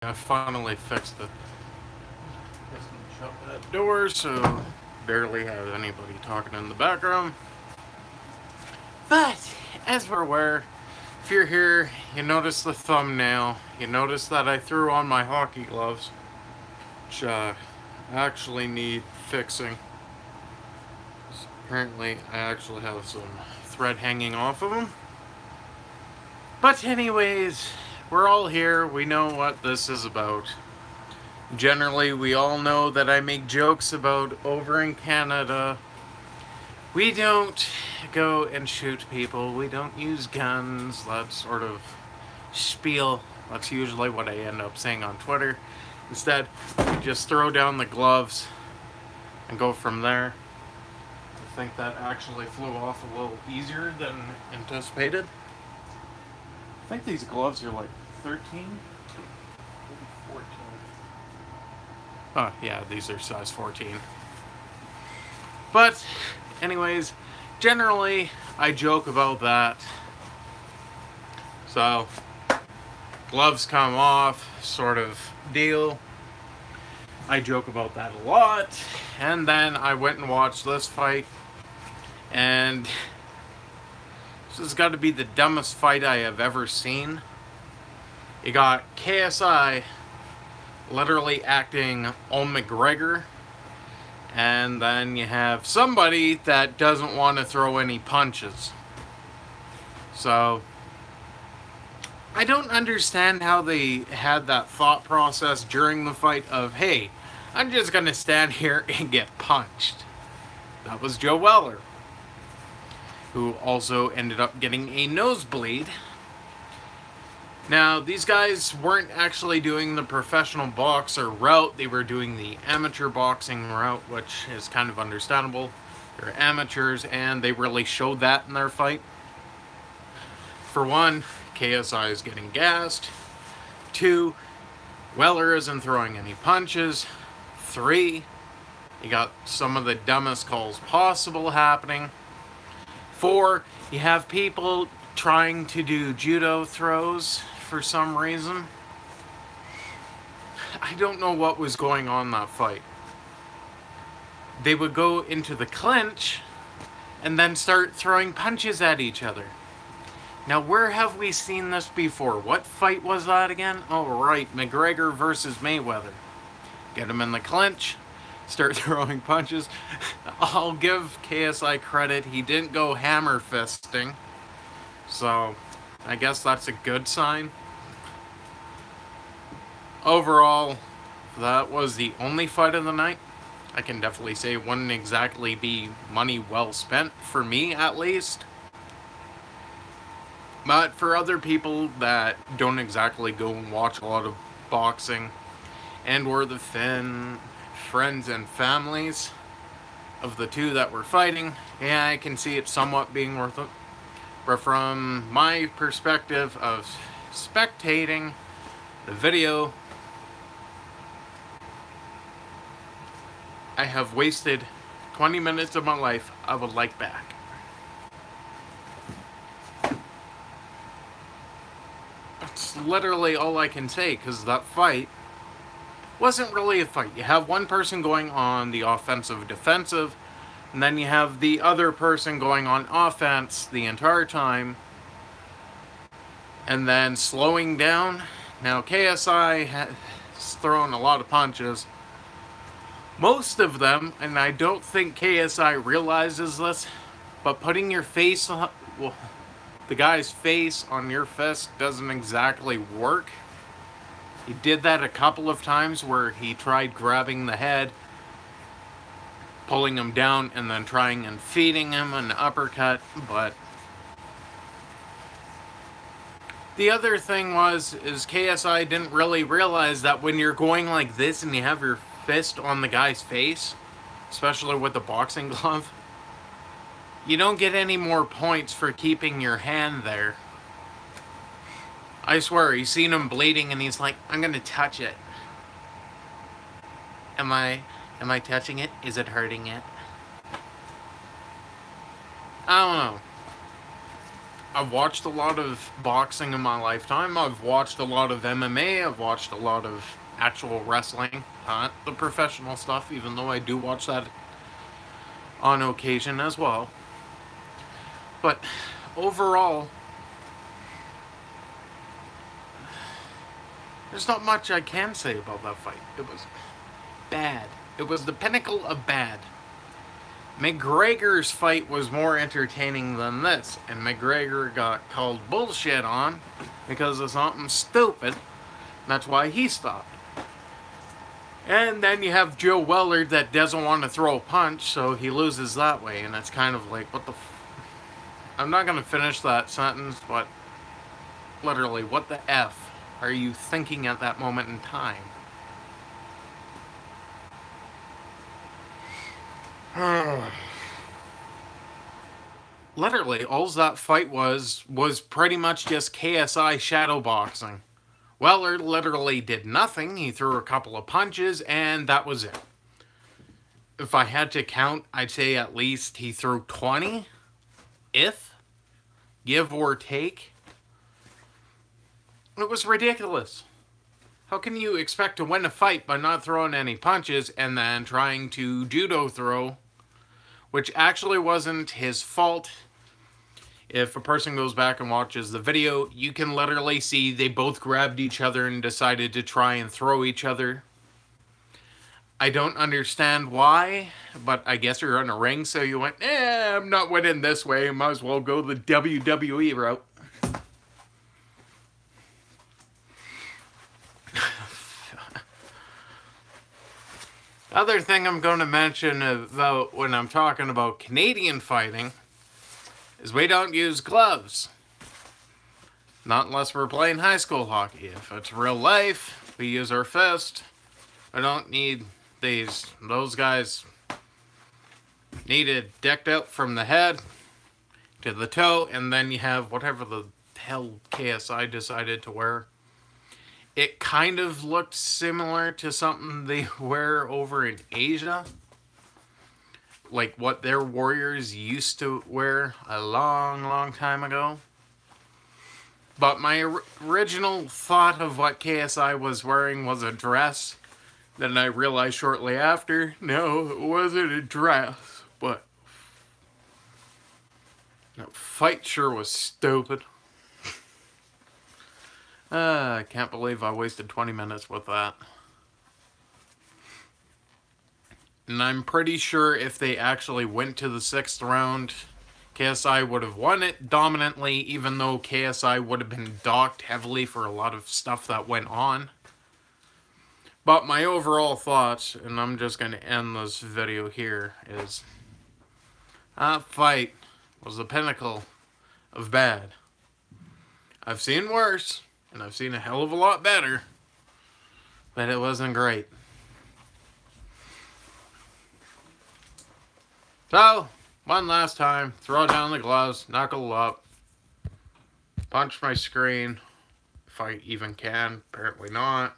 I finally fixed shut that door, so barely have anybody talking in the background. But as we're aware, if you're here, you notice the thumbnail. You notice that I threw on my hockey gloves, which actually need fixing. Apparently, I actually have some thread hanging off of them. But anyways, we're all here. We know what this is about. Generally, we all know that I make jokes about over in Canada. We don't go and shoot people. We don't use guns. That sort of spiel. That's usually what I end up saying on Twitter. Instead, we just throw down the gloves and go from there. I think that actually flew off a little easier than anticipated. I think these gloves are like 13, maybe 14. Oh, yeah, these are size 14. But, anyways, generally, I joke about that. So, gloves come off, sort of deal. I joke about that a lot. And then I went and watched this fight. And this has got to be the dumbest fight I have ever seen. You got KSI literally acting on McGregor. And then you have somebody that doesn't want to throw any punches. So, I don't understand how they had that thought process during the fight of, hey, I'm just going to stand here and get punched. That was Joe Weller, who also ended up getting a nosebleed. Now, these guys weren't actually doing the professional boxer route. They were doing the amateur boxing route, which is kind of understandable. They're amateurs, and they really showed that in their fight. For one, KSI is getting gassed. 2, Weller isn't throwing any punches. 3, you got some of the dumbest calls possible happening. 4, you have people trying to do judo throws for some reason. I don't know what was going on in that fight. They would go into the clinch and then start throwing punches at each other. Now, where have we seen this before? What fight was that again? Oh, right, McGregor versus Mayweather. Get him in the clinch, start throwing punches. I'll give KSI credit. He didn't go hammer fisting. So, I guess that's a good sign. Overall, that was the only fight of the night. I can definitely say it wouldn't exactly be money well spent, for me at least. But for other people that don't exactly go and watch a lot of boxing, and or the friends and families of the two that were fighting, yeah, I can see it somewhat being worth it. But from my perspective of spectating the video, I have wasted 20 minutes of my life I would like back. That's literally all I can say, because that fight wasn't really a fight. You have one person going on the offensive defensive, and then you have the other person going on offense the entire time, and then slowing down. Now, KSI has thrown a lot of punches. Most of them, and I don't think KSI realizes this, but putting your face, well, the guy's face on your fist doesn't exactly work. He did that a couple of times where he tried grabbing the head, pulling him down, and then trying and feeding him an uppercut, but the other thing is KSI didn't really realize that when you're going like this and you have your fist on the guy's face, especially with the boxing glove, you don't get any more points for keeping your hand there. I swear, he's seen him bleeding and he's like, I'm gonna touch it. Am I touching it? Is it hurting it? I don't know. I've watched a lot of boxing in my lifetime. I've watched a lot of MMA. I've watched a lot of actual wrestling, not the professional stuff, even though I do watch that on occasion as well. But overall, there's not much I can say about that fight. It was bad. It was the pinnacle of bad. McGregor's fight was more entertaining than this, and McGregor got called bullshit on because of something stupid. That's why he stopped. And then you have Joe Weller that doesn't want to throw a punch, so he loses that way, and it's kind of like, what the I'm not going to finish that sentence, but literally, what the F are you thinking at that moment in time? Literally, all that fight was pretty much just KSI shadowboxing. Weller literally did nothing. He threw a couple of punches, and that was it. If I had to count, I'd say at least he threw 20, if, give or take. It was ridiculous. How can you expect to win a fight by not throwing any punches and then trying to judo throw, which actually wasn't his fault? If a person goes back and watches the video, you can literally see they both grabbed each other and decided to try and throw each other. I don't understand why, but I guess you're in a ring, so you went, I'm not winning this way, might as well go the WWE route. Other thing I'm going to mention about when I'm talking about Canadian fighting is we don't use gloves. Not unless we're playing high school hockey. If it's real life, we use our fist. I don't need these. Those guys needed decked out from the head to the toe, and then you have whatever the hell KSI decided to wear. It kind of looked similar to something they wear over in Asia. Like what their warriors used to wear a long, long time ago. But my original thought of what KSI was wearing was a dress. Then I realized shortly after, no, it wasn't a dress. But that fight sure was stupid. I can't believe I wasted 20 minutes with that. And I'm pretty sure if they actually went to the 6th round, KSI would have won it dominantly, even though KSI would have been docked heavily for a lot of stuff that went on. But my overall thoughts, and I'm just going to end this video here, is that fight was the pinnacle of bad. I've seen worse. And I've seen a hell of a lot better, but it wasn't great. So, one last time, throw down the gloves, knuckle up, punch my screen, if I even can, apparently not.